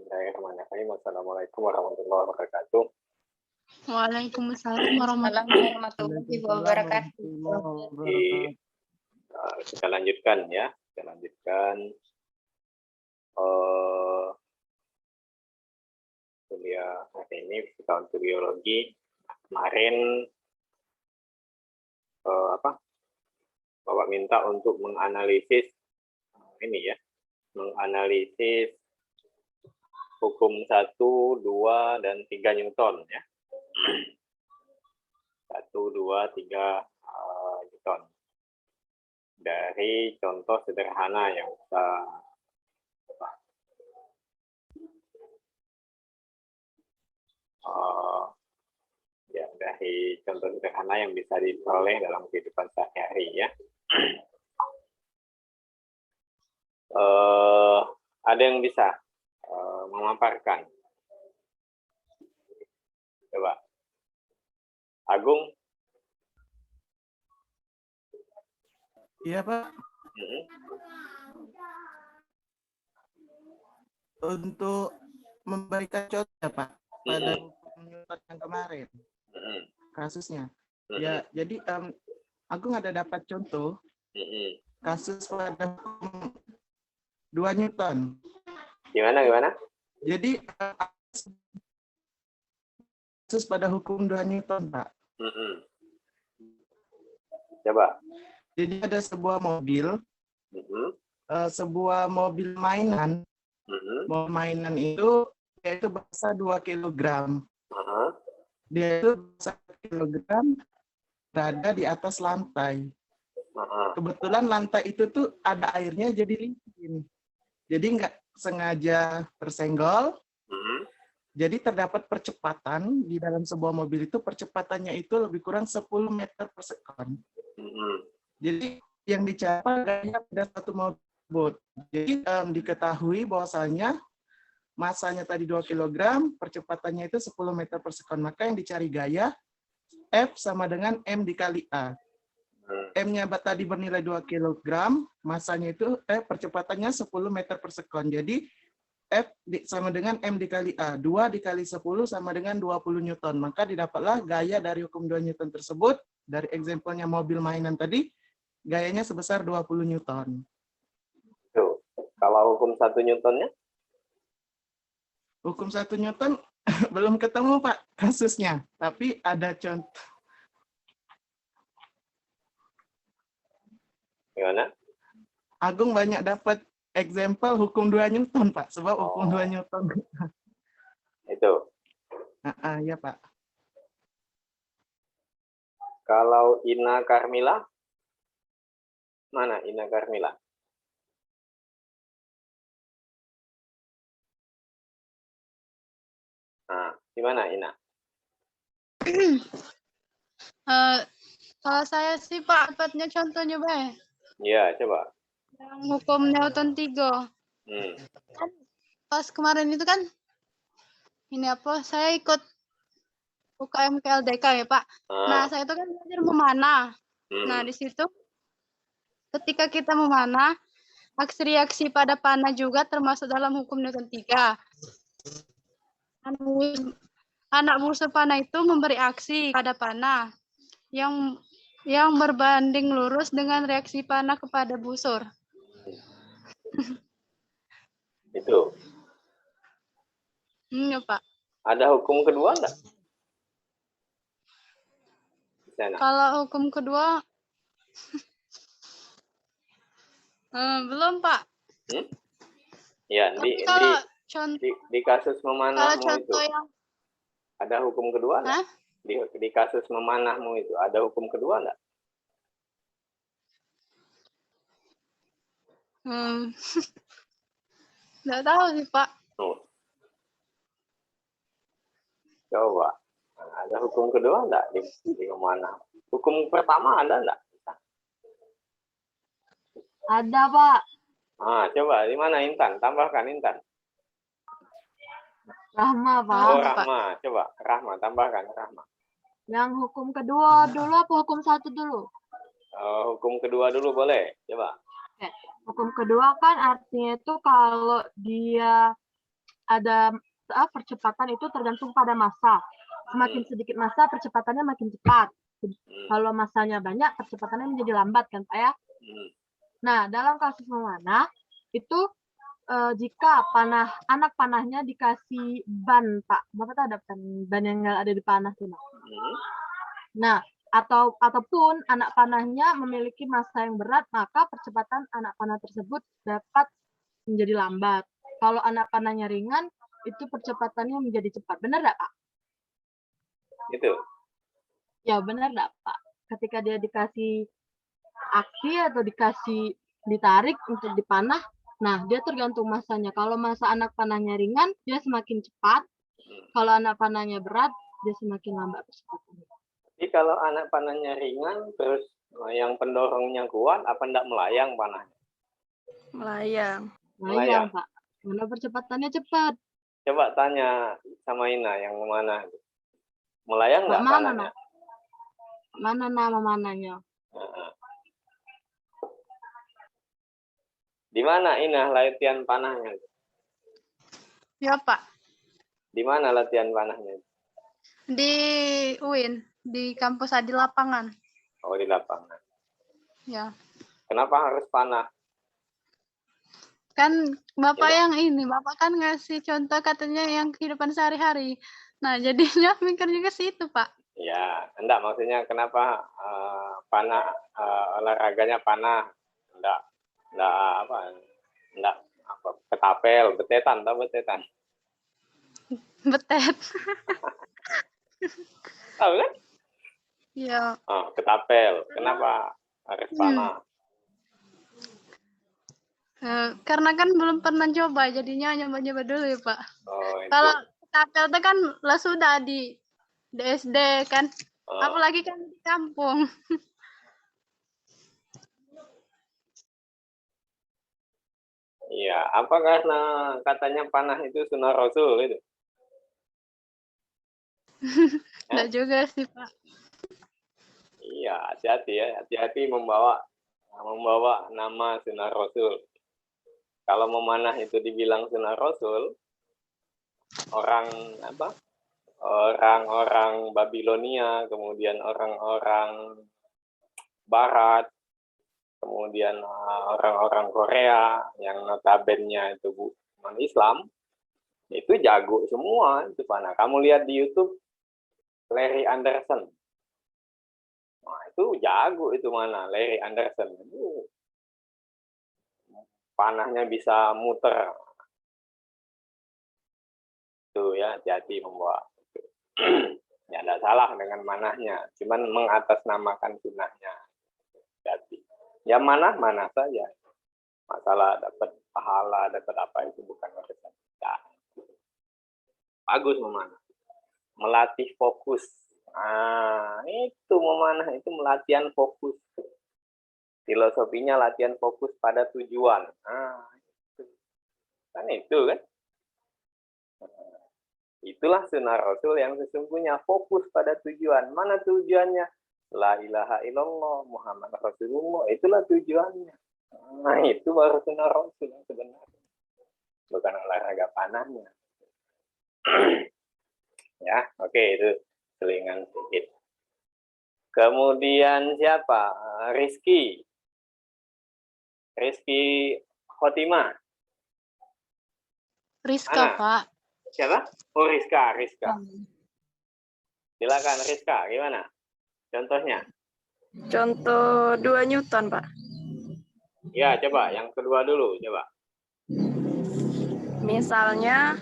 Bismillahirrahmanirrahim. Assalamualaikum warahmatullahi wabarakatuh. Waalaikumsalam warahmatullahi wabarakatuh. Kita lanjutkan ya. Kita lanjutkan kuliah hari ini fisika untuk biologi. Kemarin Bapak minta untuk menganalisis ini ya, menganalisis hukum 1, 2, dan 3 Newton ya. 1, 2, 3 Newton. Dari contoh sederhana yang bisa dari contoh sederhana yang bisa diperoleh dalam kehidupan sehari-hari ya. Ada yang bisa memaparkan? Coba. Agung? Iya, Pak. Untuk memberikan contoh ya, Pak, pada hukum Newton yang kemarin, kasusnya. Ya, jadi Agung ada dapat contoh kasus pada hukum 2 Newton. Gimana? Jadi kasus pada hukum 2 Newton, Pak. Coba. Jadi ada sebuah mobil, sebuah mobil mainan. Mobil mainan itu yaitu berat 2 kg. Dia itu 1 kg berada di atas lantai. Kebetulan lantai itu tuh ada airnya jadi licin. Jadi nggak sengaja tersenggol. Jadi terdapat percepatan di dalam sebuah mobil itu, percepatannya itu lebih kurang 10 meter per sekon. Jadi yang dicapai gaya pada satu mobil. Jadi diketahui bahwasanya masanya tadi 2 kg, percepatannya itu 10 meter per sekon. Maka yang dicari gaya F sama dengan M dikali A. M-nya tadi bernilai 2 kg, masanya itu percepatannya 10 meter per sekon. Jadi F sama dengan M dikali A. 2 dikali 10 sama dengan 20 Newton. Maka didapatlah gaya dari hukum 2 Newton tersebut. Dari example-nya mobil mainan tadi, gayanya sebesar 20 Newton. Tuh. Kalau hukum 1 Newtonnya? Hukum 1 Newton belum ketemu, Pak, kasusnya. Tapi ada contoh. Gimana? Agung banyak dapat example hukum 2 Newton, Pak. Sebab hukum 2 Newton. Itu. Ya, Pak. Kalau Ina Karmila? Mana Ina Karmila? Nah, gimana Ina? Kalau saya sih Pak, dapatnya contohnya Pak. Iya, coba. Yang hukum Newton 3. Kan pas kemarin itu kan ini saya ikut UKM KLDK ya Pak. Nah, saya itu kan belajar memanah. Nah, di situ ketika kita memanah, aksi-reaksi pada panah juga termasuk dalam hukum Newton 3. Anak busur panah itu memberi aksi pada panah yang berbanding lurus dengan reaksi panah kepada busur. Itu. Ya, Pak. Ada hukum kedua enggak? Kalau hukum kedua belum, Pak. Ya, di kasus memanahmu itu. Ada hukum kedua enggak? Di kasus memanahmu itu ada hukum kedua enggak? Nggak tahu sih, Pak. Coba. Ada hukum kedua enggak di memanah? Hukum pertama ada enggak? Ada, Pak. Coba di mana Intan? Tambahkan Intan. Rahma, Pak. Oh, Rahma. Coba Rahma, tambahkan Rahma. Yang hukum kedua dulu apa hukum 1 dulu? Hukum kedua dulu boleh. Coba. Oke. Hukum kedua kan artinya itu kalau dia ada percepatan itu tergantung pada massa. Semakin sedikit massa, percepatannya makin cepat. Kalau massanya banyak, percepatannya menjadi lambat kan Pak ya? Nah, dalam kasus memanah itu jika anak panahnya dikasih ban Pak, Bapak tahu ada ban yang ada di panah tuh. Nah, ataupun anak panahnya memiliki massa yang berat, maka percepatan anak panah tersebut dapat menjadi lambat. Kalau anak panahnya ringan, itu percepatannya menjadi cepat. Benar nggak Pak? Itu. Ya benar nggak Pak? Ketika dia dikasih aksi atau dikasih ditarik untuk dipanah, nah dia tergantung masanya. Kalau masa anak panahnya ringan, dia semakin cepat. Kalau anak panahnya berat, dia semakin lambat percepatannya. Jadi kalau anak panahnya ringan, terus yang pendorongnya kuat, apa enggak melayang panahnya? Melayang Pak. Mana percepatannya cepat. Coba tanya sama Ina yang mana? Melayang nggak panahnya? Mana nama mananya? Di mana Ina latihan panahnya? Ya Pak. Di mana latihan panahnya? Di UIN, di kampus di lapangan. Oh, di lapangan. Ya. Kenapa harus panah? Kan Bapak yang ini, Bapak kan ngasih contoh katanya yang kehidupan sehari-hari. Nah, jadinya mikir juga situ, Pak. Ya, enggak, maksudnya kenapa panah, olahraganya panah? Enggak ketapel, betetan, tahu betetan? Betet. Tahu kan? Iya. Oh, ketapel. Kenapa harus panah? Karena kan belum pernah coba, jadinya nyoba-nyoba dulu ya Pak. Oh, kalau ketapel itu kan lah sudah di SD kan, apalagi kan di kampung. Iya, apa karena katanya panah itu sunnah Rasul itu? Enggak juga sih Pak. Iya, hati-hati ya, hati-hati membawa nama sunnah Rasul. Kalau memanah itu dibilang sunnah Rasul, orang-orang Babilonia, kemudian orang-orang Barat, kemudian orang-orang Korea yang notabene itu bukan Islam, itu jago semua itu panah. Kamu lihat di YouTube Larry Anderson, nah itu jago itu mana Larry Anderson, itu panahnya bisa muter. Itu ya, hati-hati membawa. Ya tidak salah dengan manahnya, cuman mengatasnamakan sunnahnya. Hati. Ya mana saja. Masalah dapat pahala, dapat apa itu bukan urusan kita. Bagus memanah. Melatih fokus. Nah, itu memanah itu melatihan fokus. Filosofinya latihan fokus pada tujuan. Nah, kan itu kan. Itulah sunnah Rasul yang sesungguhnya, fokus pada tujuan. Mana tujuannya? La ilaha illallah Muhammad Rasulullah. Itulah tujuannya. Nah, itu baru sunnah Rasul yang sebenarnya. Bukan olahraga panahnya. Ya, oke, itu selingan sedikit. Kemudian siapa? Rizky Khotimah. Rizka, mana? Pak. Siapa? Oh, Rizka. Silakan Rizka, gimana? Contohnya? Contoh 2 Newton, Pak. Ya, coba. Yang kedua dulu, coba. Misalnya,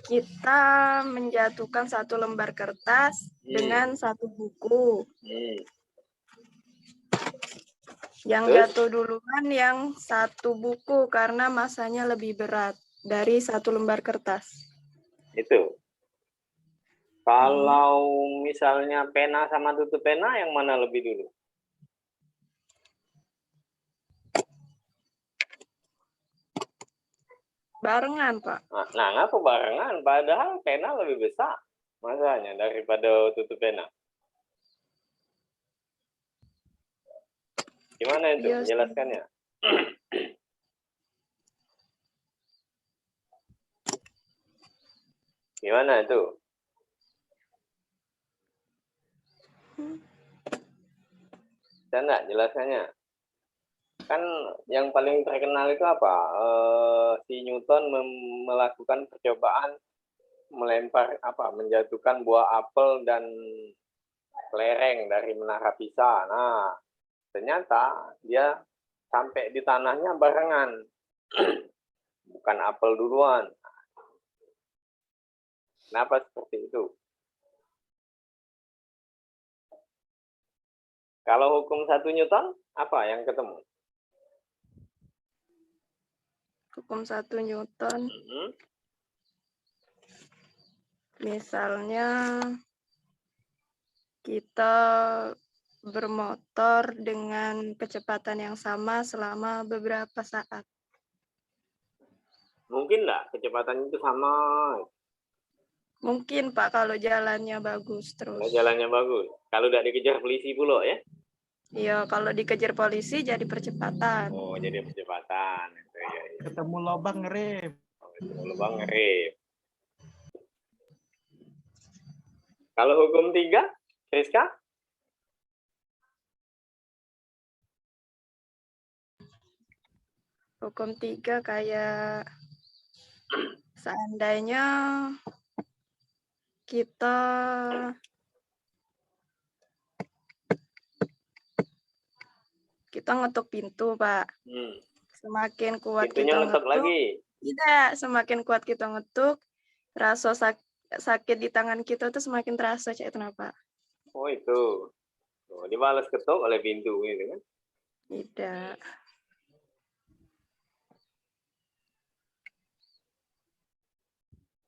kita menjatuhkan 1 lembar kertas dengan 1 buku. Yang jatuh duluan yang 1 buku karena masanya lebih berat dari 1 lembar kertas. Itu. Kalau misalnya pena sama tutup pena, yang mana lebih dulu? Barengan, Pak. Nah, ngapa barengan? Padahal pena lebih besar masanya daripada tutup pena. Gimana itu menjelaskannya? Gimana itu? Bisa enggak jelasannya? Kan yang paling terkenal itu apa? Si Newton melakukan percobaan melempar menjatuhkan buah apel dan kelereng dari menara Pisa. Nah, ternyata dia sampai di tanahnya barengan. Bukan apel duluan. Kenapa seperti itu? Kalau hukum 1 Newton, apa yang ketemu? Hukum 1 Newton. Misalnya kita bermotor dengan kecepatan yang sama selama beberapa saat. Mungkin nggak kecepatan itu sama? Mungkin, Pak, kalau jalannya bagus terus. Kalau jalannya bagus. Kalau udah dikejar polisi pula ya? Iya, kalau dikejar polisi jadi percepatan. Oh, jadi percepatan. Ya. Ketemu lubang ngerem. Ketemu lubang ngerem. Kalau hukum 3, Rizka? Hukum 3 kayak seandainya kita ngetuk pintu, Pak. Semakin kuat pintunya kita ngetuk lagi. Tidak, semakin kuat kita ngetuk, rasa sakit di tangan kita tuh semakin terasa, Cak. Kenapa? Oh, itu. Oh, dibalas ketuk oleh pintu gitu kan? Tidak.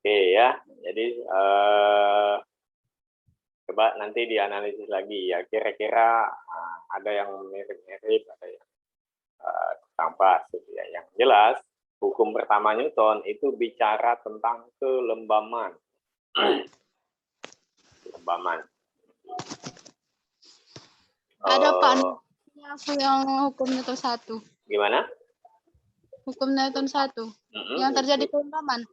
Oke ya, jadi coba nanti dianalisis lagi ya, kira-kira ada yang mirip-mirip, ada yang tampak gitu ya. Yang jelas, hukum pertama Newton itu bicara tentang kelembaman. Kelembaman. Ada Pak yang hukum Newton 1. Gimana? Hukum Newton 1. Yang terjadi kelembaman.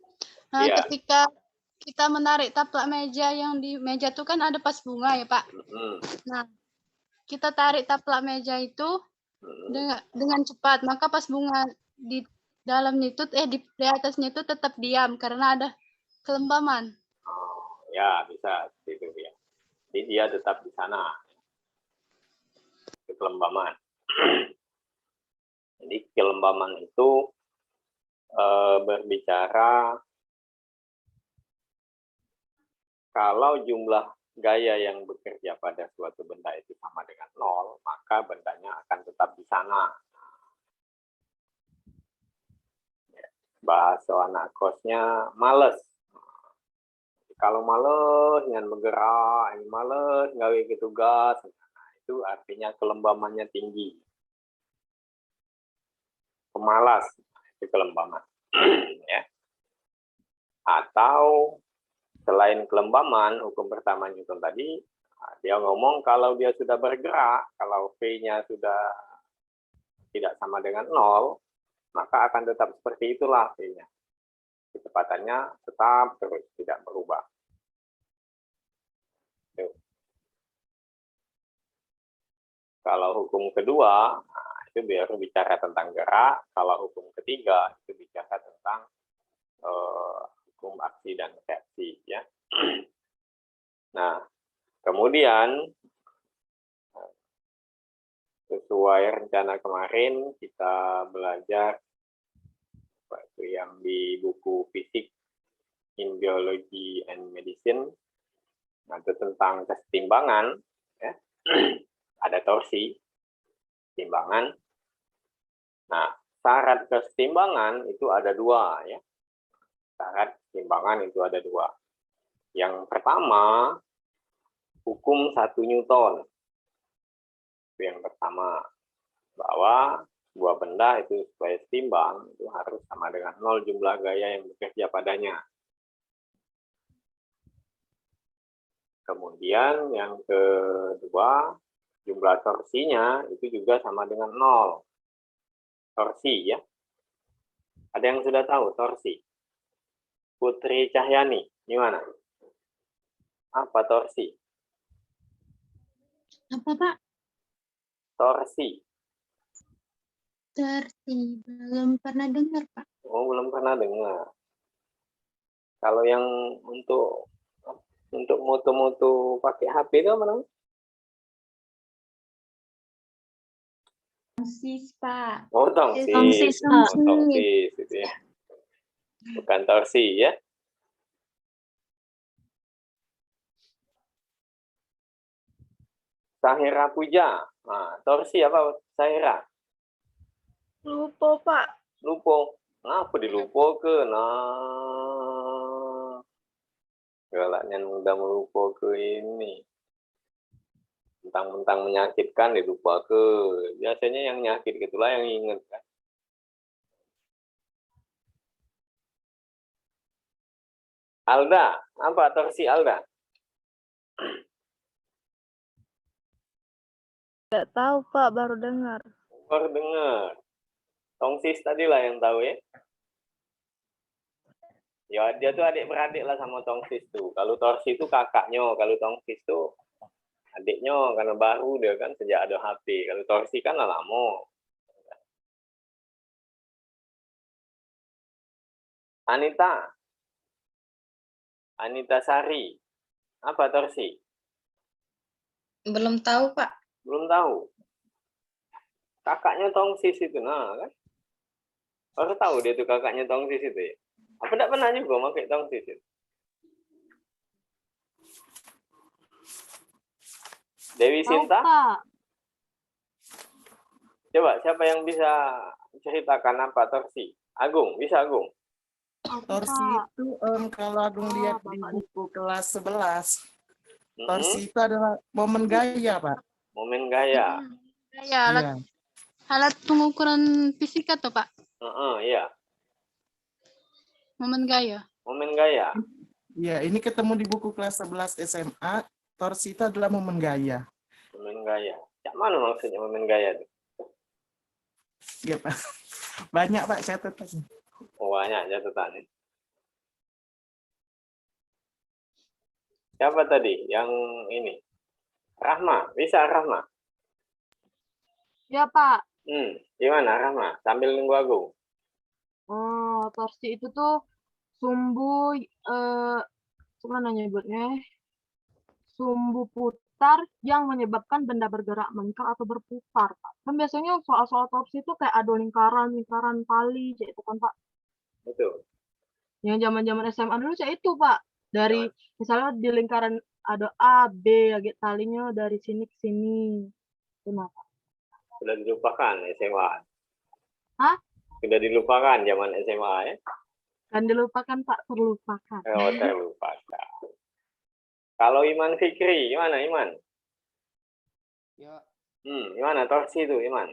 Nah, iya. ketika kita menarik taplak meja, yang di meja itu kan ada pas bunga ya Pak. Nah, kita tarik taplak meja itu dengan cepat, maka pas bunga di dalamnya itu di atasnya itu tetap diam karena ada kelembaman. Oh, ya bisa itu ya. Jadi dia tetap di sana. Kelembaman. Jadi kelembaman itu berbicara kalau jumlah gaya yang bekerja pada suatu benda itu sama dengan 0, maka bendanya akan tetap di sana. Bahasa anak kosnya males. Kalau males dengan bergerak, males gawe tugas, nah, itu artinya kelembamannya tinggi. Pemalas, itu kelembaman. Ya. Atau selain kelembaman, hukum pertama Newton tadi, dia ngomong kalau dia sudah bergerak, kalau V-nya sudah tidak sama dengan 0, maka akan tetap seperti itulah V-nya. Kecepatannya tetap terus, tidak berubah. Tuh. Kalau hukum kedua, itu baru bicara tentang gerak. Kalau hukum ketiga, itu bicara tentang hukum aksi dan reaksi, ya. Nah, kemudian sesuai rencana kemarin kita belajar yang di buku Fisik in Biology and Medicine, nah, itu tentang kesetimbangan, ya. Ada torsi, kesetimbangan. Nah, syarat kesetimbangan itu ada 2, ya. Syarat kesetimbangan itu ada 2. Yang pertama, hukum 1 Newton. Itu yang pertama, bahwa sebuah benda itu supaya setimbang, itu harus sama dengan 0 jumlah gaya yang bekerja padanya. Kemudian yang kedua, jumlah torsinya itu juga sama dengan 0. Torsi, ya. Ada yang sudah tahu torsi? Putri Cahyani, Gimana? Apa torsi? Apa, Pak? Torsi. Torsi. Belum pernah dengar, Pak. Oh, belum pernah dengar. Kalau yang untuk moto-moto pakai HP itu apa namanya? Tongsis, Pak. Oh, tongsis. Tongsis. Oh, tongsis itu ya. Bukan torsi ya. Sahira Puja. Nah, torsi apa Sahira? Lupa, Pak. Lupa. Ngapa dilupa ke? Nah, galaknya udah melupa ke ini. Mentang-mentang menyakitkan dilupa ke. Biasanya yang nyakit gitulah yang inget kan. Alda, apa torsi Alda? Nggak tahu, Pak. Baru dengar. Baru dengar. Tongsis tadi lah yang tahu ya. Ya dia tuh adik-beradik lah sama tongsis tuh. Kalau torsi itu kakaknya, kalau tongsis tuh adiknya karena baru dia kan sejak ada HP. Kalau torsi kan lama. Anita Sari. Apa torsi? Belum tahu, Pak. Belum tahu. Kakaknya tongsis itu nah kan. Baru tahu dia tuh kakaknya tongsis itu ya. Apa enggak pernah juga pakai tongsis itu? Dewi Sinta? Pak. Coba siapa yang bisa ceritakan apa torsi? Agung, bisa Agung? Torsi itu kalau Agung lihat di buku kelas 11, torsi itu adalah momen gaya, Pak. Momen gaya. Gaya, alat pengukuran fisika tuh, Pak. Iya. Momen gaya. Momen gaya. Iya, ini ketemu di buku kelas 11 SMA, torsi itu adalah momen gaya. Momen gaya. Cak mana maksudnya momen gaya tuh? Iya, Pak. Banyak, Pak, catatan. Oh, banyak catatan. Siapa tadi yang ini? Rahma, bisa Rahma? Ya, Pak. Gimana Rahma? Sambil nunggu Agung. Oh, torsi itu tuh sumbu gimana nyebutnya? Sumbu putar yang menyebabkan benda bergerak melingkar atau berputar, Pak. Kan biasanya soal-soal torsi itu kayak ada lingkaran tali, kayak itu kan, Pak. Betul. Yang zaman-zaman SMA dulu kayak itu, Pak. Dari misalnya di lingkaran ada A, B, ya gitu, talinya dari sini ke sini. Kenapa? Sudah dilupakan SMA. Hah? Sudah dilupakan zaman SMA ya? Kan dilupakan, Pak, terlupakan. Oh, terlupakan. Kalau Iman Fikri, gimana Iman? Ya. Gimana torsi itu Iman?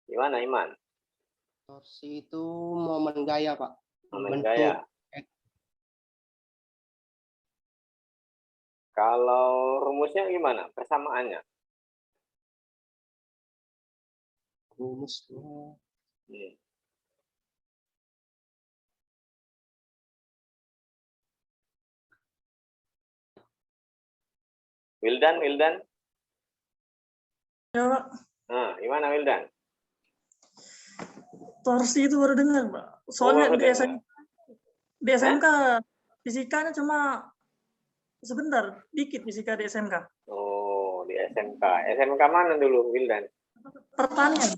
Gimana Iman? Torsi itu momen gaya, Pak. Momen gaya. Kalau rumusnya gimana? Persamaannya? Rumusnya. Wildan? Ya, Pak. Gimana Wildan? Torsi itu baru dengar, Pak. Soalnya di SMK fisikanya cuma sebentar, dikit fisika di SMK. Oh, di SMK. SMK mana dulu Wildan? Pertanian.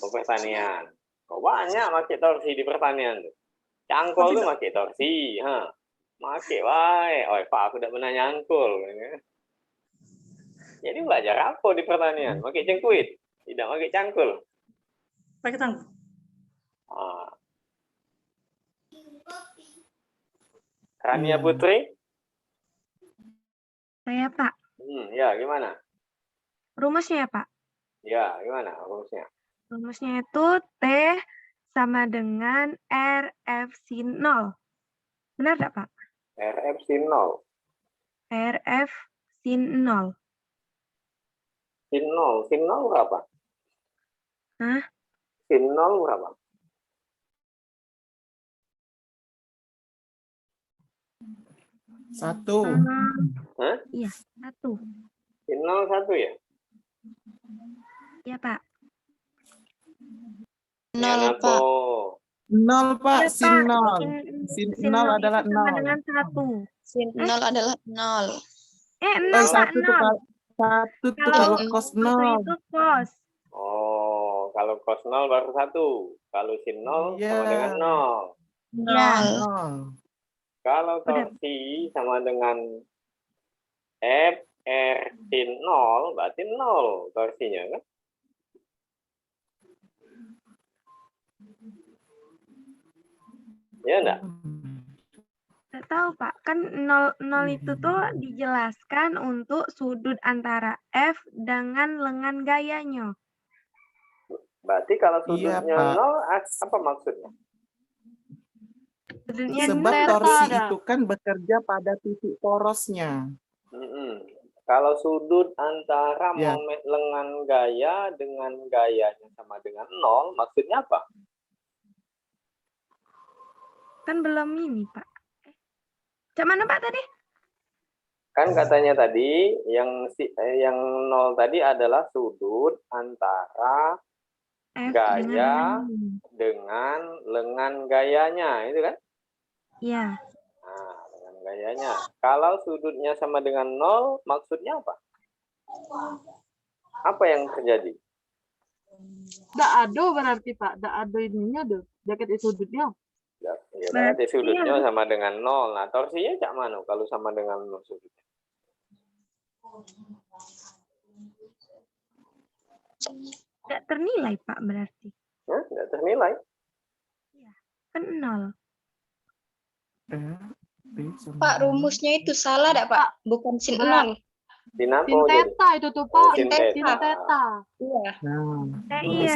Oh, pertanian. Kok banyak pakai torsi di pertanian tuh? Cangkol tuh pakai torsi, Pakai wae. Oh, Pak, aku udah pernah nyangkul. Jadi belajar apa di pertanian? Pakai cengkuit, tidak pakai cangkul. Pakai cangkul. Rania Putri? Saya, Pak. Ya, gimana? Rumusnya ya, Pak? Ya, gimana rumusnya? Rumusnya itu T sama dengan RF sin 0. Benar nggak, Pak? RF sin 0. RF sin 0. Sin 0 berapa? Hah? Sin 0 berapa? Satu. Hah? Iya, 1. Sin 0 1 ya? Iya, Pak. 0, Pak. 0, Pak. Iya, Sin Pak. 0. Sin 0 adalah itu sama 0. dengan 1. Sin 0 adalah 0. 0, Pak, 1 tuh 0. satu tuh Kalau kalau cos 1 0. itu cos. Oh, kalau cos 0 baru 1. Kalau sin 0 Iya. sama dengan 0. Iya. 0. Kalau Udah. torsi sama dengan F, R, sin 0, berarti 0 torsinya kan? Ya enggak? Nggak tahu, Pak. Kan 0 itu tuh dijelaskan untuk sudut antara F dengan lengan gayanya. Berarti kalau Iya, sudutnya Pak. 0, apa maksudnya? Sudutnya Sebab nol, torsi ada. itu kan bekerja pada titik porosnya. Kalau sudut antara Ya. lengan gaya dengan gayanya sama dengan 0, maksudnya apa? kan belum ini, Pak. Cak mana, Pak, tadi? Kan katanya tadi yang 0 tadi adalah sudut antara F gaya dengan dengan lengan gayanya, itu kan? Iya. Nah, lengan gayanya. Kalau sudutnya sama dengan 0, maksudnya apa? Apa yang terjadi? Nggak ada berarti, Pak. Nggak ada ininya tuh. Jaket sudutnya. Ya, berarti sudutnya sama dengan 0. Nah, torsinya cak mana kalau sama dengan 0 sudutnya? Nggak ternilai, Pak, berarti. Hah? Nggak ternilai. Kan 0. Pak, rumusnya itu salah enggak, Pak? Bukan sin 0. Sin apa Sin jadi? theta itu tuh, Pak. sin Sin theta. theta. Iya. Iya.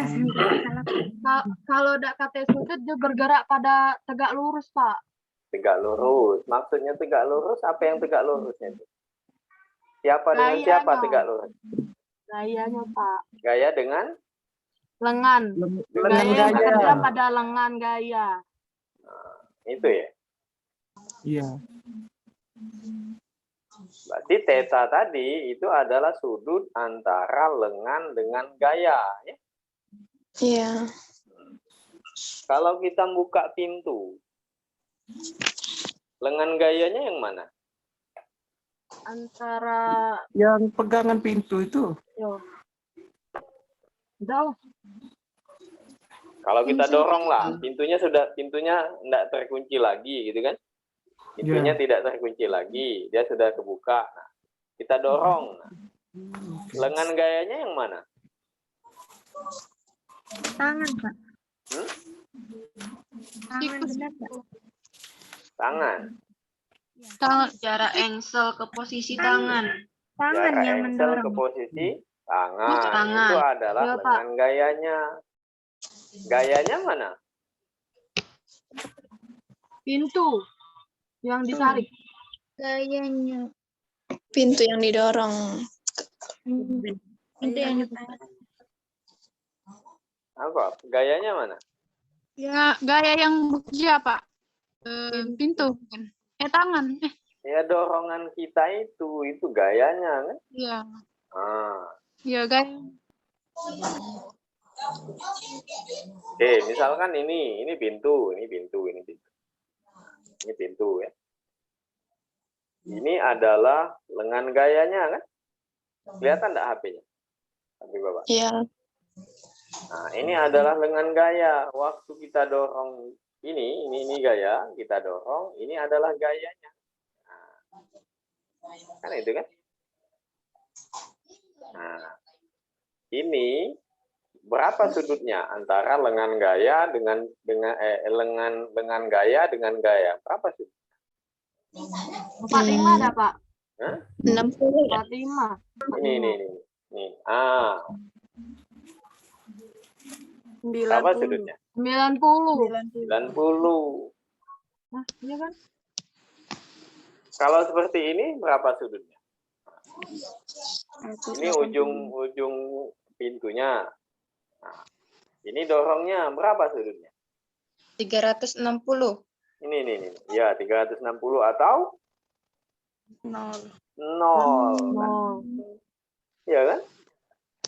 Kalau nggak kata sudut, dia bergerak pada tegak lurus, Pak. Tegak lurus. Maksudnya tegak lurus, apa yang tegak lurusnya itu? Siapa dengan Gayanya. siapa tegak lurus? Gayanya, Pak. Gaya dengan? Lengan. Lengan Gaya yang bekerja gaya. pada lengan gaya. Itu ya? Iya. Berarti theta tadi itu adalah sudut antara lengan dengan gaya. Ya? Iya. Kalau kita buka pintu, lengan gayanya yang mana? Antara Yang pegangan pintu itu. jauh. Kalau kita dorong lah, pintunya tidak terkunci lagi, gitu kan? Pintunya tidak terkunci lagi, dia sudah kebuka. Nah, kita dorong. Nah, lengan gayanya yang mana? Tangan, Pak. Tangan, Sikus. benar, Pak. Tangan. Tangan jarak engsel ke posisi tangan. Tangan Jarak yang engsel ke mendorong. posisi tangan. Tangan. Itu adalah Ya, Pak. lengan gayanya. Gayanya mana? Pintu yang disarik. Gayanya. Pintu yang didorong. Pintu yang Apa? Gayanya mana? Ya, gaya yang bekerja, Pak. Pintu kan. Tangan. Ya dorongan kita itu gayanya kan? Iya. Iya gaya. Oke, misalkan ini pintu, ini pintu ya. Ini adalah lengan gayanya kan? Kelihatan enggak HP-nya? HP Bapak? Iya. Nah, ini adalah lengan gaya. Waktu kita dorong ini gaya, kita dorong, ini adalah gayanya. Nah, kan itu kan? Nah, ini berapa sudutnya antara lengan gaya dengan lengan gaya dengan gaya? Berapa sudut? 45 ada, Pak. 60. 45. Ini. Berapa sudutnya? 90. 90. Nah, iya kan? Kalau seperti ini berapa sudutnya? Ini ujung pintunya. Nah, Ini dorongnya berapa sudutnya? 360. Ini. Ya, 360 atau? 0. 0. Iya kan?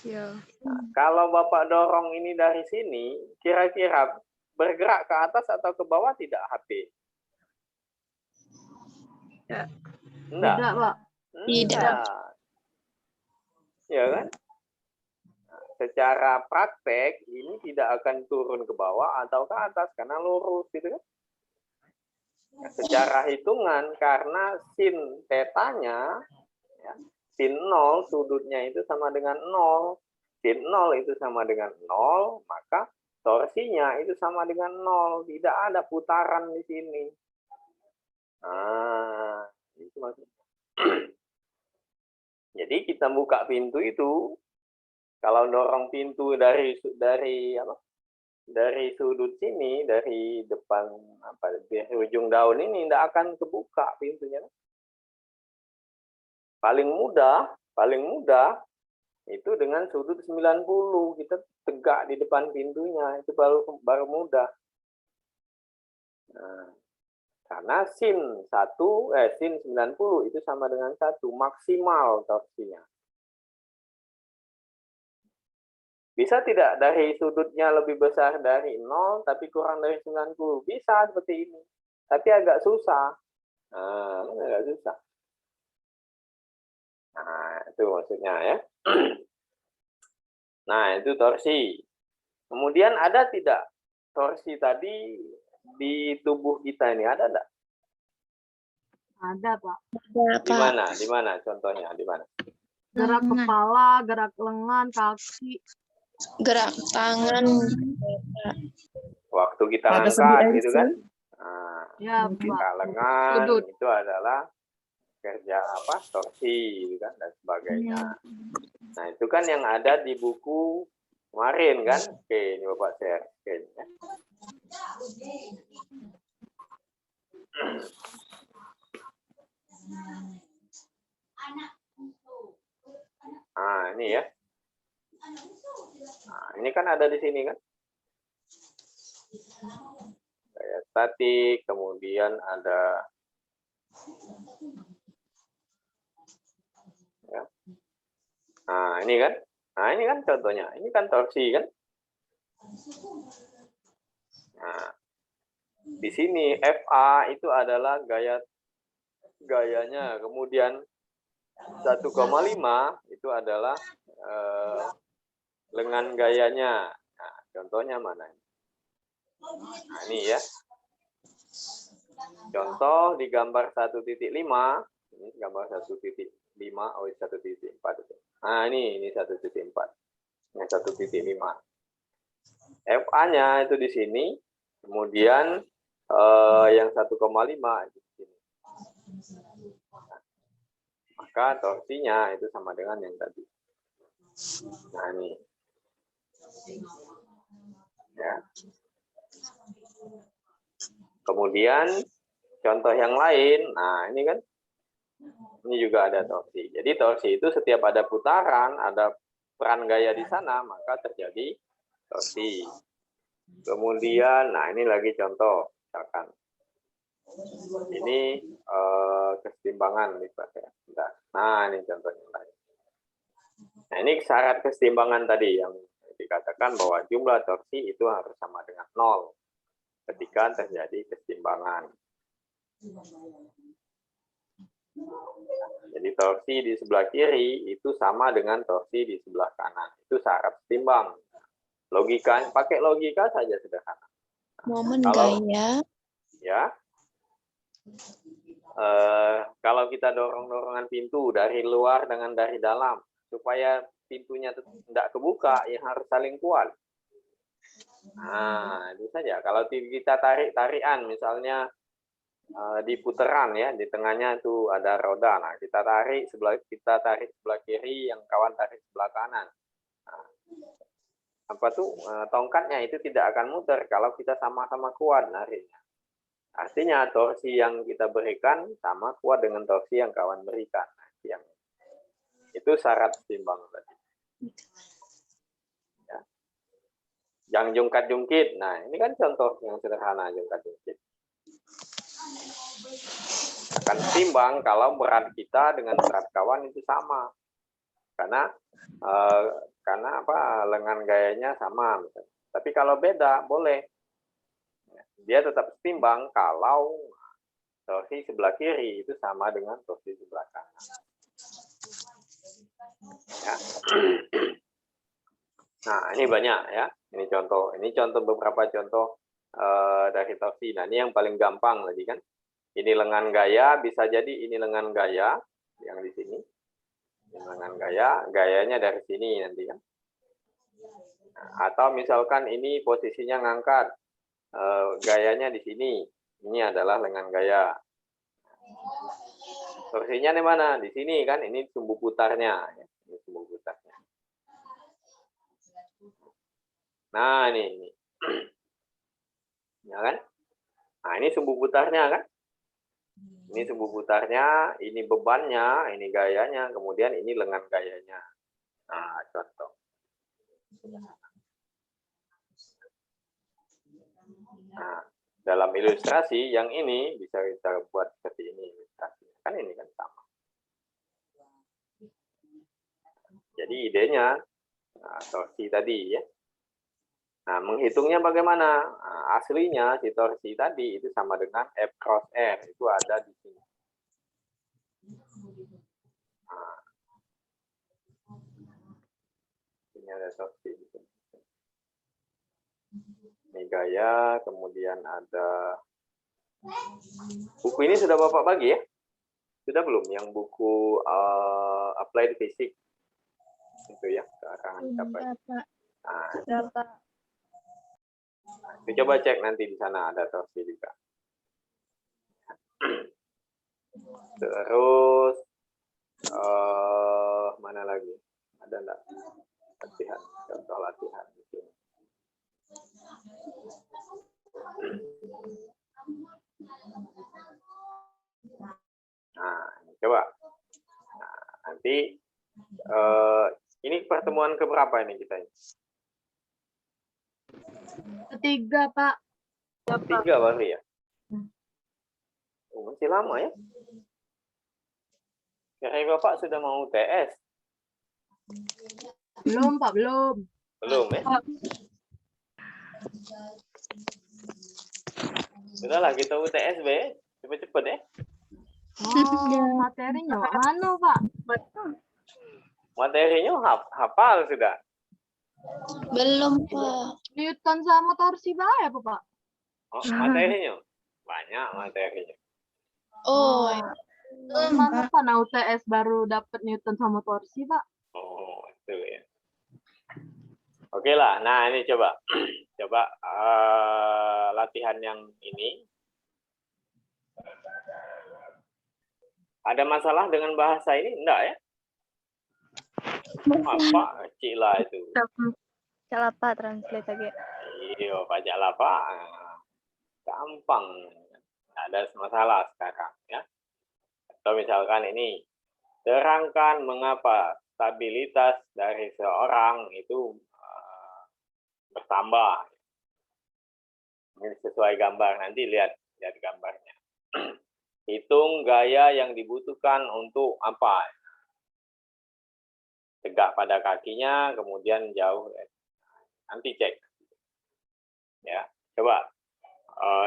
Ya. Nah, kalau Bapak dorong ini dari sini, kira-kira bergerak ke atas atau ke bawah tidak HP? Tidak. Enggak. Tidak, Pak. Tidak. Ya kan? Nah, secara praktek ini tidak akan turun ke bawah atau ke atas karena lurus gitu kan? Nah, secara hitungan karena sin tetanya ya, sin 0 sudutnya itu sama dengan 0. Sin 0 itu sama dengan 0, maka torsinya itu sama dengan 0. Tidak ada putaran di sini. Nah, itu maksudnya. Jadi kita buka pintu itu, kalau dorong pintu dari sudut sini, dari depan dari ujung daun ini tidak akan kebuka pintunya. Paling mudah itu dengan sudut 90 kita tegak di depan pintunya, itu baru mudah. Nah, karena sin 90 itu sama dengan 1 maksimal torsinya. Bisa tidak dari sudutnya lebih besar dari 0 tapi kurang dari 90? Bisa seperti ini. Tapi agak susah. Agak susah. Nah, itu maksudnya ya. Nah, itu torsi. Kemudian ada tidak torsi tadi di tubuh kita ini? Ada enggak? Ada, Pak. Di mana contohnya? Di mana? Gerak kepala, gerak lengan, kaki. Gerak tangan. Waktu kita angkat gitu kan? Nah, Ya, kita Pak. lengan Sudut. itu adalah kerja torsi gitu kan dan sebagainya. Nah, itu kan yang ada di buku kemarin kan? Oke, ini Bapak share. Oke, ya. Nah, ini ya. Nah, ini kan ada di sini kan? Gaya statik, kemudian ada ya. Nah, ini kan? Nah, ini kan contohnya. Ini kan torsi kan? Nah, di sini FA itu adalah gayanya, kemudian 1,5 itu adalah lengan gayanya. Nah, contohnya mana? Nah, ini ya. Contoh di gambar 1.5, ini gambar 1.5, 1.4. Nah, ini 1.4. Ini 1.5. FA-nya itu di sini, kemudian yang 1,5 di sini. Maka torsinya itu sama dengan yang tadi. Nah, ini. Ya. Kemudian contoh yang lain, nah ini kan, ini juga ada torsi. Jadi torsi itu setiap ada putaran, ada peran gaya di sana, maka terjadi torsi. Kemudian, nah ini lagi contoh, misalkan ini kesetimbangan dipakai. Nah ini contohnya lain. Nah ini syarat kesetimbangan tadi yang dikatakan bahwa jumlah torsi itu harus sama dengan 0 ketika terjadi kesetimbangan. Jadi torsi di sebelah kiri itu sama dengan torsi di sebelah kanan. Itu syarat setimbang. Logika, pakai logika saja sederhana. Momen gaya. Ya. Kalau kita dorong-dorongan pintu dari luar dengan dari dalam, supaya pintunya tidak kebuka, ya harus saling kuat. Nah, itu saja. Kalau kita tarik-tarikan, misalnya di putaran ya, di tengahnya itu ada roda. Nah, kita tarik sebelah kiri, yang kawan tarik sebelah kanan. Nah, tongkatnya itu tidak akan muter kalau kita sama-sama kuat nariknya. Artinya torsi yang kita berikan sama kuat dengan torsi yang kawan berikan. Nah, itu syarat setimbang tadi. Ya. Yang jungkat-jungkit. Nah, ini kan contoh yang sederhana jungkat-jungkit. Akan timbang kalau berat kita dengan berat kawan itu sama. Karena apa? Lengan gayanya sama. Misalnya. Tapi kalau beda, boleh. Dia tetap timbang kalau torsi sebelah kiri itu sama dengan torsi sebelah kanan. Ya. Nah, ini banyak ya. Ini contoh beberapa contoh dari torsi. Nah, ini yang paling gampang tadi kan. Ini lengan gaya, bisa jadi ini lengan gaya yang di sini. Ini lengan gaya, gayanya dari sini nanti kan. Nah, atau misalkan ini posisinya ngangkat, gayanya di sini. Ini adalah lengan gaya. Torsinya di mana? Di sini kan. Ini sumbu putarnya. Ini sumbu putarnya. Nah, ini. Ya kan? Nah, ini sumbu putarnya kan? Ini sumbu putarnya, ini bebannya, ini gayanya, kemudian ini lengan gayanya. Nah, contoh. Nah, dalam ilustrasi yang ini bisa kita buat seperti ini ilustrasi. Kan ini kan sama. Jadi idenya torsi tadi ya. Nah, menghitungnya bagaimana? Nah, aslinya si torsi tadi itu sama dengan F cross R. Itu ada di sini. Nah, ini ada torsi di sini. Ini gaya, kemudian ada... Buku ini sudah Bapak bagi ya? Sudah belum? Yang buku Applied Physics. Itu ya, karangan Capai. Nah, coba cek nanti di sana ada torsi juga. Terus mana lagi? Ada enggak? Latihan, contoh latihan di sini. Nah, coba. Nah, nanti ini pertemuan keberapa ini kita? Ketiga, Pak. Ketiga baru ya? Oh, masih lama ya? Kira-kira Bapak sudah mau UTS? Belum, Pak, belum. Belum ya? Sudahlah, kita UTS, Be. Cepet-cepet ya. Oh, materinya mana, Pak? Materinya hafal sudah? Belum, Pak. Newton sama torsi ya, Pak? Oh, materinya? Banyak materinya. Oh, Mana Pak, nah UTS baru dapat Newton sama torsi, Pak? Oh, itu ya. Oke lah, nah ini coba. Coba latihan yang ini. Ada masalah dengan bahasa ini? Enggak ya? Apa? Kecil lah itu. Calapa translate lagi. Iya, pajak lapa. Gampang. Ada masalah sekarang ya. Atau misalkan ini, terangkan mengapa stabilitas dari seorang itu bertambah. Ini sesuai gambar, nanti lihat gambarnya. Hitung gaya yang dibutuhkan untuk apa? Tegak pada kakinya, kemudian jauh. Nanti cek. Ya, coba.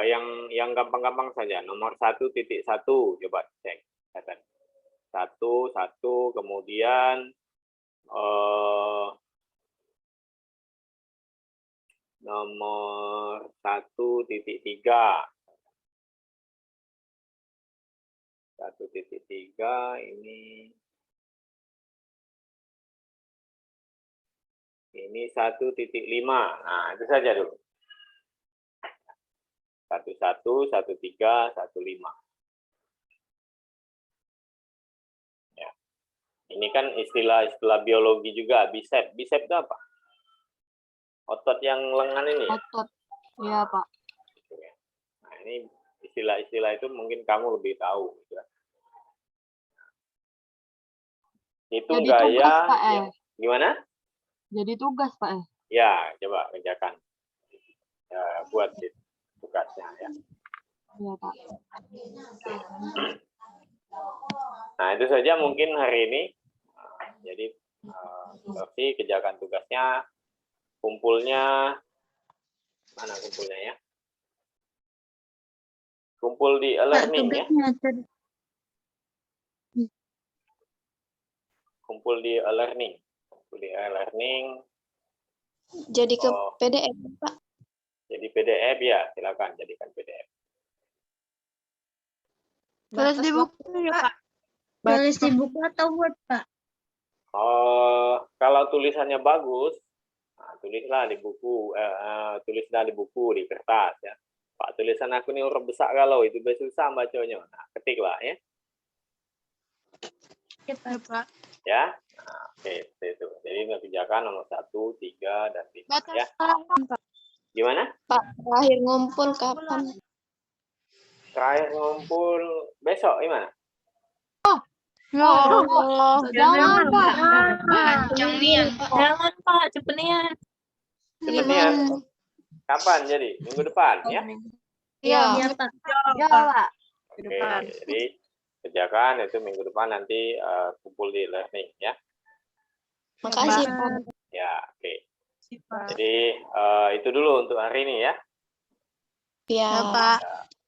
Yang gampang-gampang saja. Nomor 1.1, coba cek. 1, kemudian nomor 1.3. 1.3 ini 1.5. Nah, itu saja dulu. 1, 1, 1, 3, 1, 5. Ya. Ini kan istilah biologi juga, bicep. Bicep itu apa? Otot yang lengan ini. Otot. Iya, Pak. Nah, ini istilah-istilah itu mungkin kamu lebih tahu. Gitu. Itu jadi gaya. Tugas, Pak, Gimana? Jadi tugas, Pak. Ya, coba kerjakan. buat tugasnya ya. Iya, Pak. Nah, itu saja mungkin hari ini. Jadi berarti kerjakan tugasnya, kumpulnya mana kumpulnya ya? Kumpul di e-learning ya. Kumpul di e-learning. Kumpul di e-learning. Jadi ke PDF, Pak. Jadi PDF ya, silakan jadikan PDF. Tulis di buku ya, Pak. Tulis di buku atau Word, Pak? Kalau tulisannya bagus, nah, tulislah di buku, tulislah di buku, di kertas ya. Pak, tulisan aku ini huruf besar kalau itu susah bacanya. Nah, ketiklah ya. Ya, Pak. Ya, nah, oke, itu. Jadi mengerjakan nomor 1, 3, dan 5 Baca ya. sekarang, Pak. Gimana? Pak, terakhir ngumpul kapan? Terakhir ngumpul besok gimana? Ya Allah. Jangan, Pak. Jangan, Pak. Cepet niat. Cepetnya. Kapan jadi? Minggu depan ya? Iya, Pak. Ya, Pak. Oke, jadi kerjakan itu minggu depan nanti kumpul di learning ya. Makasih, Pak. Ya, oke. Jadi itu dulu untuk hari ini ya. Iya, Ya, Pak.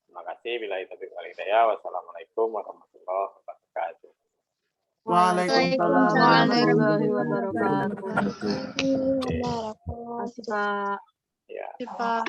Terima kasih. Bila itu hidayah. Wassalamualaikum warahmatullahi wabarakatuh. Waalaikumsalam warahmatullahi wabarakatuh. Waalaikumsalam. Terima kasih, Pak. Ya. Ya, Pak.